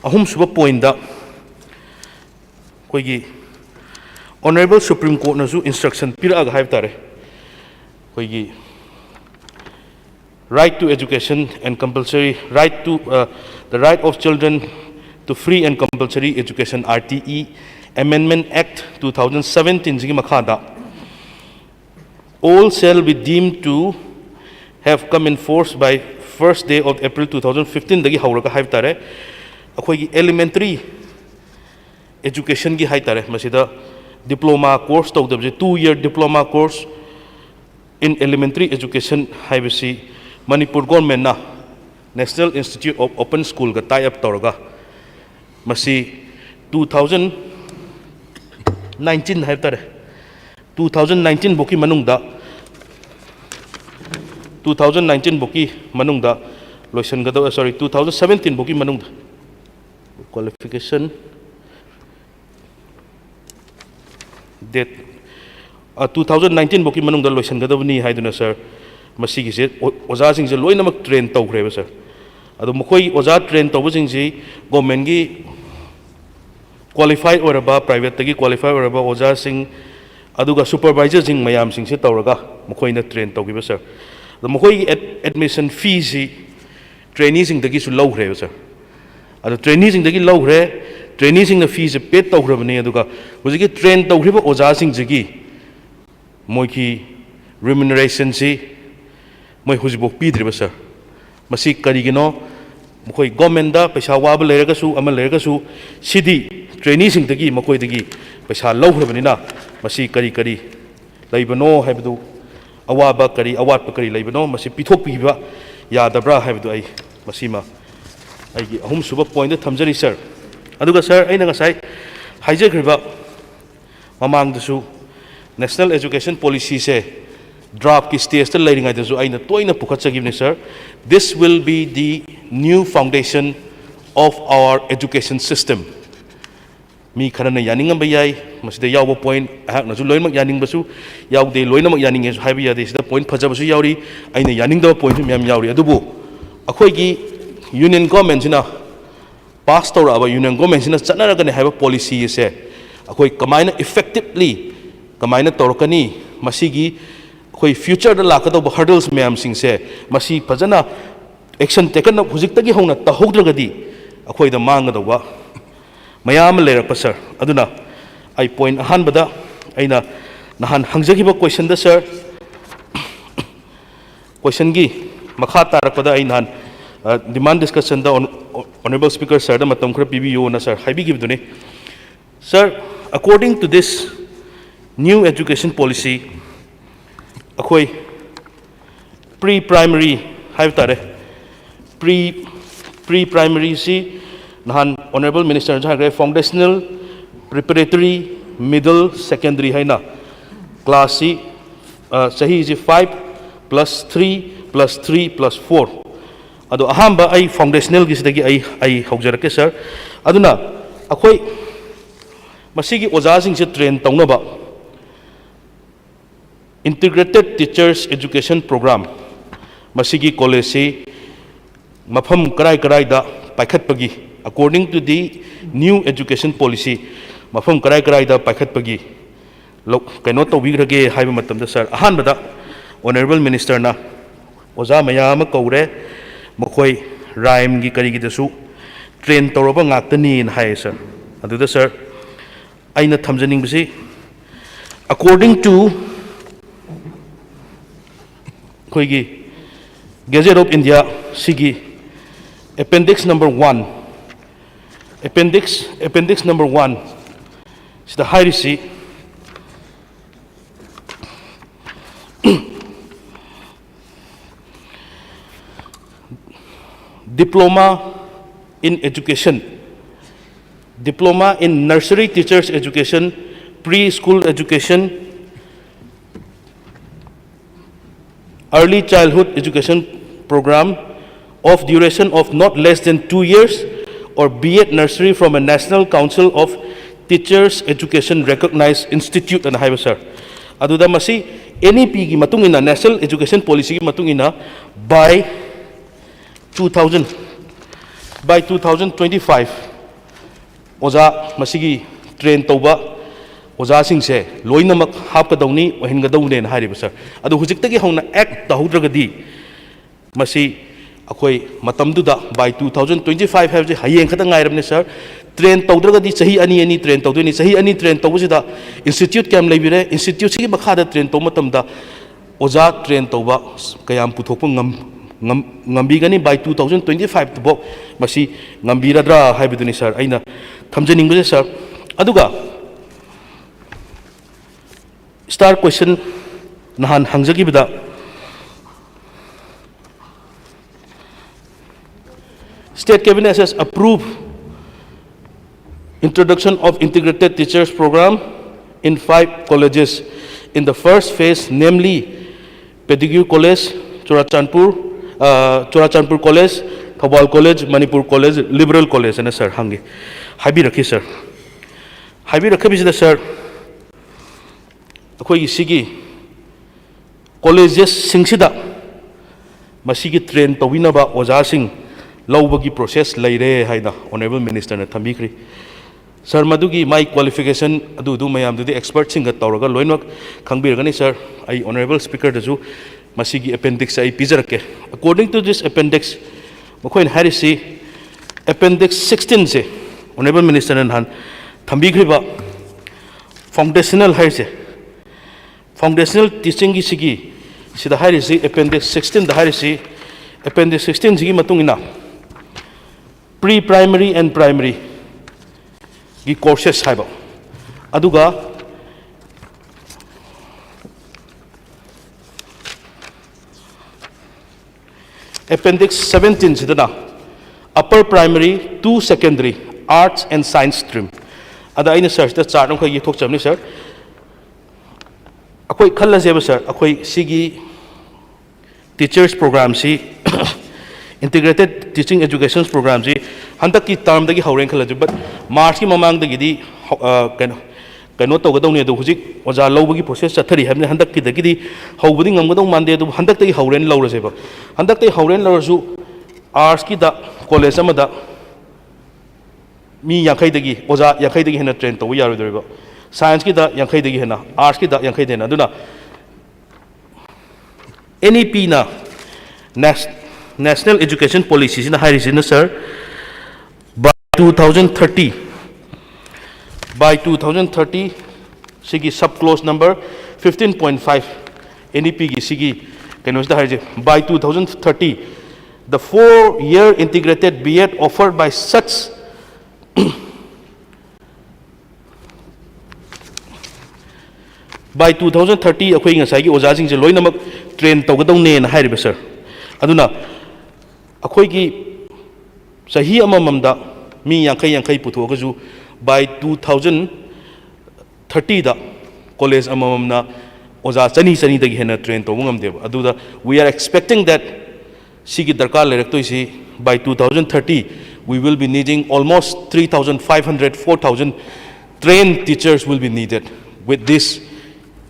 ahum suba point da koigi Honorable Supreme Court nasu instruction piraga haib tare koigi right to education and compulsory right to the right of children to free and compulsory education RTE Amendment Act 2017 jigi makhada all shall be deemed to have come in force by first day of April 2015 dagi hauraga haib tare akhoi elementary education gi hai tare masida diploma course tawdabje 2-year diploma course in elementary education haibasi Manipur government na National Institute of Open School ga tie up tawraga masi 2019 haib tare 2019 boki manungda 2019 boki manungda loisan gada sorry 2017 boki manungda qualification date 2019 boki manungda loisan gada ni haiduna sir masigi se oza sing je loinamak train tawgreba sir adu mokoi oza train tawbu sing ji government gi qualified oraba private tagi qualified oraba oza sing aduga supervisor sing mayam sing se tawraga mokoi na train tawgiba sir adu mokoi admission fees si trainee sing dagi su low greba sir adu trainee sing dagi low gre trainee sing na fees pay tawgrabani aduga hojiki train tawgriba oza sing jigi moiki remuneration si moi hujibok pidriba sir masi karigino mokoi government da paisa waba lerega su ama lerega su sidi trainee sing dagi mokoi dagi paisa lawhrabani na masi kari kari laibano haibdu awaba kari awat kari laibano masi pithok piba yadabra haibdu ai masima ai ahum suba point da thamjari sir aduga sir aina ngasai haijagriba mamang dasu national education policy se draft ki stage ta leiringai da su aina toina pukhatsagibni sir this will be the new foundation of our education system mi kharana yaningam bayai masida yaw point hak na su loimak yaning basu yaw de loinamak yaning su haibi yade sida point phaja basu yauri aina yaning da point myam yauri adubu akhoi gi union government sina pass tawra aba union government sina chanaraga ne haiba policy se akhoi kamaina effectively kamaina tawrakani masigi khoi future da lakado hurdles myam sing se masi phajana action taken na hujik tagi hona tahogdragadi akhoi da manga da wa mayam lerak sir aduna ai point ahan bada aina nahan hangjagiba question da sir question gi makha tarakpada ai nahan demand discussion da honorable speaker sir da matam khra pbu na sir haibi gibdune sir according to this new education policy akhoi pre primary haib tare pre primary si nahan honorable minister jagre foundational preparatory middle secondary haina class si sahi ji 5 plus 3 plus 3 plus 4 ado ahamba ai foundational gi sidagi ai haujarake sir aduna akhoi masigi oja sing se train tawnaba integrated teachers education program masigi college si mafam karai karai da paikhat pagi according to the new education policy mafam karai karai da paikhat pagi kaino tawbigrage haiba matam da sir ahan bada honorable minister na oja mayam kaure mokoi rhyme gi kari gi dasu train tawraba ngaktani na hai sir adu da sir aina thamjaning bisi according to koigi Gazette of India sigi appendix number 1 appendix number 1 is the high receipt diploma in education, diploma in nursery teachers education, preschool education, early childhood education program of duration of not less than 2 years, or B.Ed nursery from a National Council of Teachers Education recognized institute and high sir. Aduda masi NEP gi matungina National Education Policy gi matungina by 2025 oza masigi train tauba oza singse loinamak hapkadawni ohingadawne na hariba sir adu hujiktagi hongna act tahudragadi masi akhoi matamduda by 2025 have hayeng khata ngairabne sir train taudragadi sahi ani train tawdoni sahi ani train tawbusida institute kam leibire institute sigi bakhada train taw matamda oza train tauba kayam puthokpa ngambigani by 2025 bo masi ngambiradra haibiduni sir aina thamjaningbe sir aduga star question nahan hangjagibda State Cabinet has approved introduction of integrated teachers program in 5 colleges in the first phase, namely Pedigree College, Churachandpur College, Thawal College, Manipur College, Liberal College, and sir, hangi. Habi rakhi sir. Habi rakhi bisida sir. Akoi sigi colleges singsida masigi train tawina ba oja sing lawbagi process leire haida honorable minister na thambikri sir madugi my qualification adu mayam du expert singa tawraga loinak khangbirgani sir I honorable speaker dasu masigi appendix ai pizarake according to this appendix mokhoin harisi appendix 16 se honorable minister nan thambikri ba foundational haise foundational teaching gi sigi sida harisi appendix 16 da harisi appendix 16 sigi matung ina pre-primary and primary gi courses haiba aduga appendix 17 sidana upper primary to secondary arts and science stream ada aina search da chart am khoi thok chamni sir akoi khalla jeba sir akoi sigi teachers program si integrated teaching education program ji handak ki term dagi hauren khala but march ki mamang dagi di kano to gadong ne do hujik oja lobagi process chathari hamne handak ki dagi di haubudi ngamgadong mande do handak dagi hauren lawra jeba handak dagi hauren lawrasu arts ki da college amada mi yankhai dagi oja yankhai dagi hena train to yaru doriba science ki da yankhai dagi hena arts ki da yankhai dena duna NEP na National Education Policy in the high region, sir, by 2030, Sigi subclause number 15.5, NEP Sigi, by 2030, the 4-year integrated B.Ed offered by such by 2030, according to Sagi Ozazing Loinamak train Togadone and Hariba, sir. Aduna akhoi sahi amamamda mi yankai puthogazu by 2030 da college amamamna oja chani dagi hena train to ngam deba aduda we are expecting that sigi darkar lerakto isi by 2030 we will be needing almost 3,500 4,000 trained teachers will be needed with this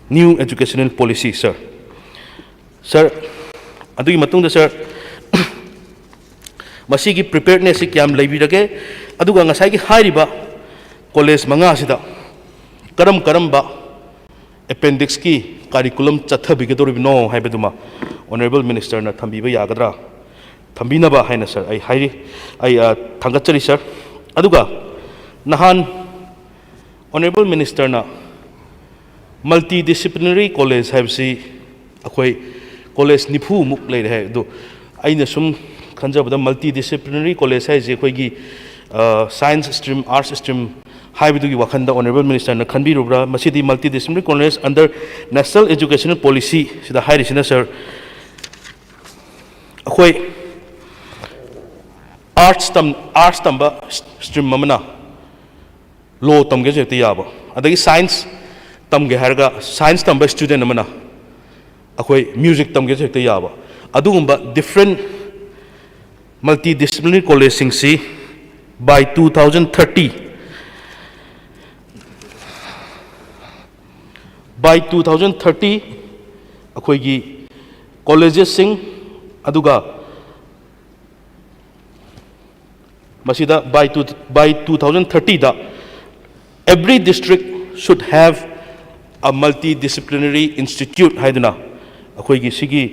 new educational policy, sir. Adugi matungda sir masigi preparedness ki kyam leibirage aduga ngasai ki hairiba college manga sida karam ba appendix ki curriculum chathabi ge doribno haibeduma honorable minister na thambiba yagadra thambina ba haina sir ai hairi ai thangachari sir aduga nahan honorable minister na multidisciplinary college habsi akhoi college nifu muk lei hai do aina sum khanjabada multidisciplinary college hai je khoi gi science stream arts stream haibidu gi wakhanda honorable minister na khanbi rubra masidi multidisciplinary college under national educational policy sida hairi sina sir akhoi arts tamba stream mamana law tamge je te yaba adagi science tamge harga science tamba student amana akhoi music tamge je te yaba adugumba different multidisciplinary college singsi by 2030 akhoi gi colleges sing aduga masida by 2030 da every district should have a multidisciplinary institute haiduna akhoi gi sigi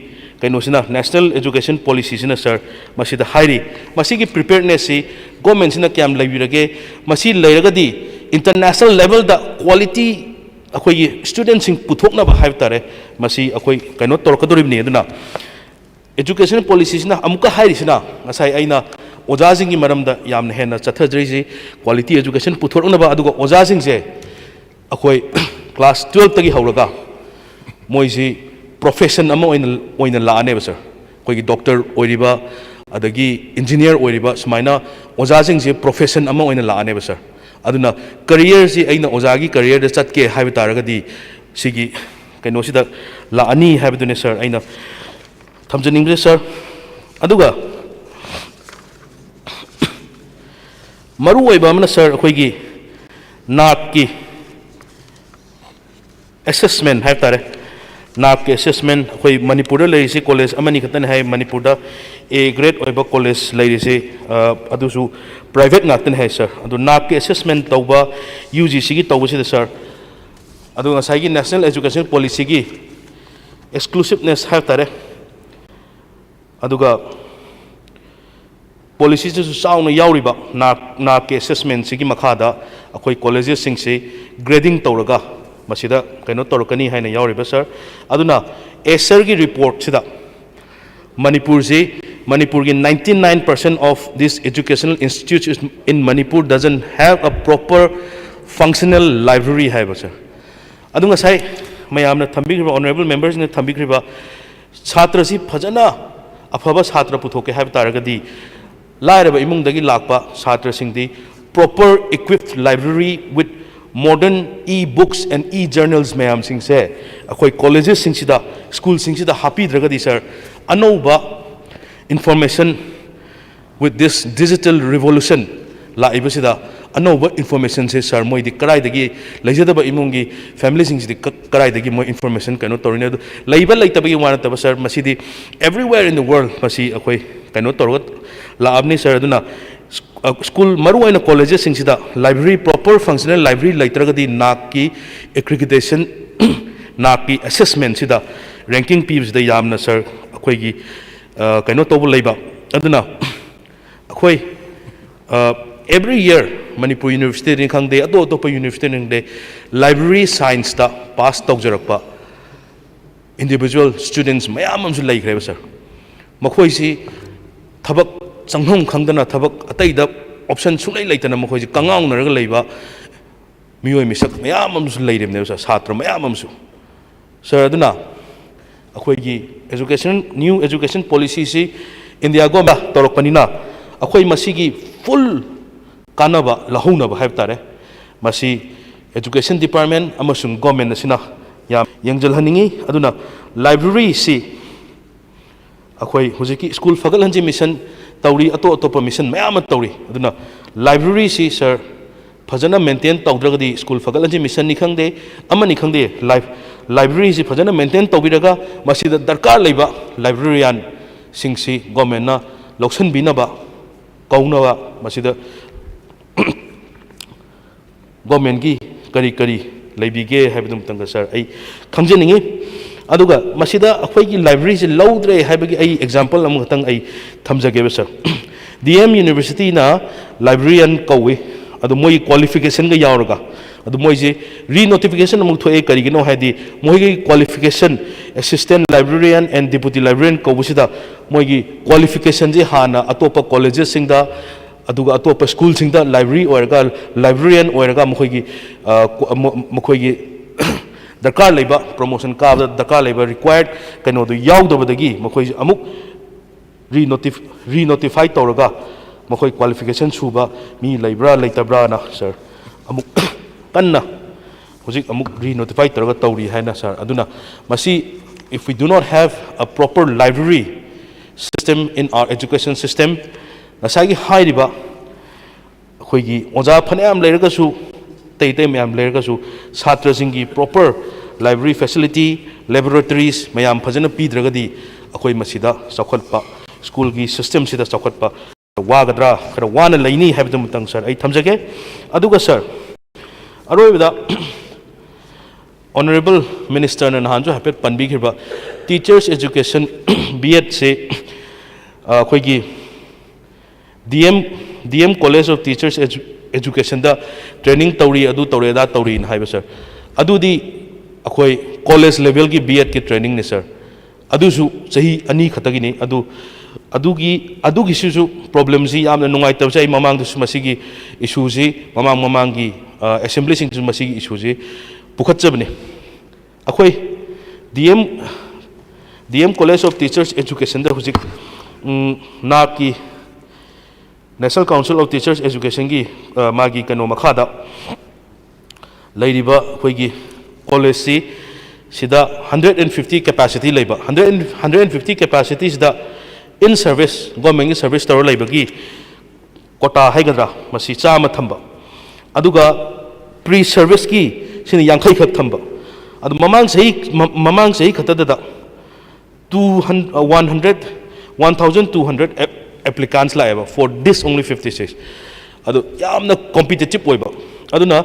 kainosina national education policy sina sir masida hairi masigi preparedness si government sina kyam laibirage masi lairagadi international level da quality akhoi gi students sing puthokna ba haib tare masi akhoi kaino torkadoribni aduna education policy sina amuka hairi sina ngasai aina oja sing gi maramda yamna hena chathajri quality education puthokna ba aduga oja sing je akhoi class 12 tagi hauraga moisi profession ama oina laane ba sir koi doctor oiriba adagi engineer oiriba sumaina oja sing je profession ama oina laane ba sir aduna career si aina oja gi career da chatke haiba taragadi sigi kaino sida laani haibadune sir aina thamjaning be sir aduga maru oiba amna sir koi gi nak ki assessment haib tare NAP assessment koi Manipur le isi college amani khatan hai Manipur da A grade oiba college le isi adusu private ngatan hai sir adu NAP assessment tauba UGC gi tauba si sir adu ngasai gi national education policy gi exclusiveness hai tare aduga policy su sauna yauriba NAP assessment sigi makhada akoi colleges sing se grading tauraga masida kaino torkani haina yauriba sir aduna acer gi report sida Manipur gi 99% of these educational institutes in Manipur doesn't have a proper functional library haiba sir adunga sai mayamna thambigriba honorable members ne thambigriba chhatra si phajana afaba chhatra puthoke haib taragadi lairaba imung dagi lakpa chhatra singdi proper equipped library with modern e-books and e-journals mayam sing se akoi colleges sing sida school sing sida happy dragadi sir anova information with this digital revolution la ibasida anova information se sir moi di karai dagi leijada ba imungi family sing sidi karai dagi moi information kano torine leiba leita bagi wana ta sir masidi everywhere in the world masi akoi kano torot la abni sir aduna school maru aina colleges sing sida library proper functional library laitragadi NAP ki accreditation NAP ki assessment sida ranking peeps da yamna sir akoi gi kaino tobu leiba aduna akoi every year Manipur University ring khangde ado to university ring de library science da pass tawjarakpa individual students mayam amsu lai greba sir makhoi si thabak changhom khangdana thabak ataida option sulai laitana makhoi ji kangaung naraga leiba mioi misak mayam amsu leiremne sa chhatra mayam amsu sir aduna akhoi gi new education policy si India go ba torokpanina akhoi masigi full kanaba lahuna ba haib tare masi education department amasung government asina yam yangjal haningi aduna library si akhoi hujiki school fagal hanji mission tauri ato mission mayam tauri aduna library si sir fajana maintain tawdragadi school fagal hanji mission ni khangde amani khangde library si fajana maintain tawbiraga masida darkar leiba librarian singsi government na loksan binaba kauna masida government gi kari leibige haibadum tanga sir ai khangjeningi aduga masida akhoi gi library se lowdre haibagi ai example amung tang ai thamjage ba sir DM University na librarian kawi adu moi qualification ga yauraga adu moi je re-notification amung thoe kari gino haidi moi gi qualification assistant librarian and deputy librarian kawusida moi gi qualification je hana atopa colleges singda aduga atopa school singda library oiraga librarian oiraga mokoi gi darkar leiba promotion ka darkar leiba required kaino du yaudabadagi mokoi amuk re-notify tawraga mokoi qualification suba mi leibra leitabra na sir amuk kanna hojik amuk re-notify tawraga tawri haina sir aduna masi if we do not have a proper library system in our education system nasagi hairiba khoigi oja phanayam leiragasu tei mayam leiragasu chhatra singi proper library facility laboratories mayam phajana pidragadi akhoi masida chawkhatpa school gi system sida chawkhatpa वागद्रा खरा वाना लेनी है मतंग sir आई थमजगे अदुगा sir अरोइबदा honourable minister ने नहान जो हाइपेट पनबीखिबा टीचर्स एजुकेशन बीएड से अखोइगी DM college of teachers education दा ट्रेनिंग तौरी अदु तौरेदा तौरी हाइबा सर अदुदी अखोइ कॉलेज लेवल की बीएड की ट्रेनिंग ने सर अदुसु सही अनी खतगिनी अदुगी सिसु प्रॉब्लम सी यामना नुंगाइतब से ममांग दुसु मसिगी इशू सी ममांगी असेंबली सिंग मसिगी इशू सी पुखतजबने अखोइ DM college of teachers education दा हुजिक नाक की national council of teachers education की मागी कनो मखादा लैरिबा अखोइगी कॉलेज सी सिदा 150 कैपेसिटी लेबा 150 कैपेसिटी सिदा इन सर्विस गवर्नमेंट की सर्विस तौर लेबगी कोटा हैगद्रा मसी चामा थंबा अदुगा प्री सर्विस की सिन यांखै खक थंबा अदु ममांग सही खतददा 1200 applicants लाएबा for this only 56 अदु यामना कॉम्पिटिटिव ओइबा अदुना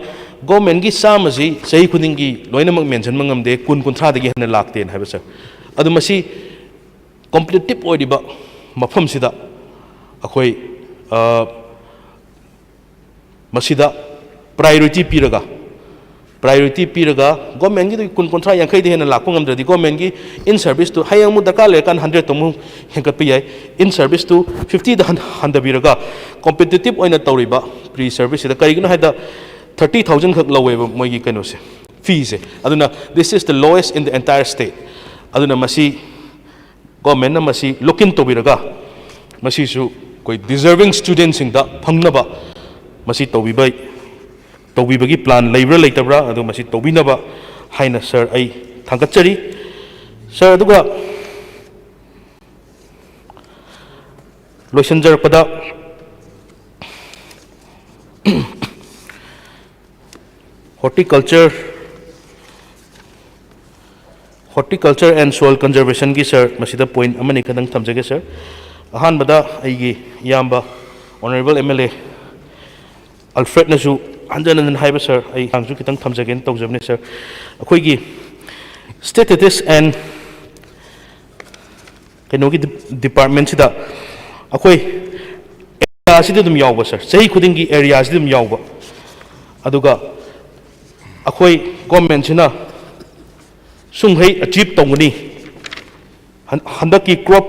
गवर्नमेंट की सामसी सही खुदिंगी लोइनमक मेंशन मंगमदे कुन कुंथ्रादगी हन लाक्तेन हाइबा सर अदु मसी कॉम्पिटिटिव ओइदिबा मफम सिदा अखोइ मसीदा प्रायोरिटी पीरगा गवर्नमेंट की कुन कुंथ्रा यांखै दे हन लाक्पो ngमद्रदि गवर्नमेंट की इन सर्विस टू हायंग मु दरकार लेकान 100 तमु हेंकत याय इन सर्विस टू 50 द हंदबिरगा कॉम्पिटिटिव ओइना तौरिबा प्री सर्विस सिदा करिगनो हायदा 30,000 खक लवेबा मोइगी कनो से फी से अदुना this is the lowest in the entire state अदुना मसी गवर्नमेंट ना मसी लुक इन तौबिरगा मसी सु कोई डिजर्विंग स्टूडेंट सिंग दा फंगनबा मसी तौबिबगी प्लान लेब्रा लेतब्रा अदु मसी तौबिनबा हाइना सर आई थांगतचरी सर अदुगा लोइसनजरपदा हॉर्टिकल्चर एंड सोइल कंजर्वेशन की सर मसीदा पॉइंट अमनि खदंग थमजगे सर अहानबदा आइगी याम्बा ऑनरेबल एमएलए अल्फ्रेड नसु हंजन हाइब सर आई हांगसु खितंग थमजगे तौजबने सर अखोइगी स्टैटिस्टिक्स एंड कनोगी डिपार्टमेंट सिदा अखोइ एरिया सिदा दुम यावबा सर सही खुदिंगी एरिया सिदा दुम यावबा अदुगा अखोइ गवर्नमेंट सिना सुंगै अचीव तौगनी हंदकी क्रॉप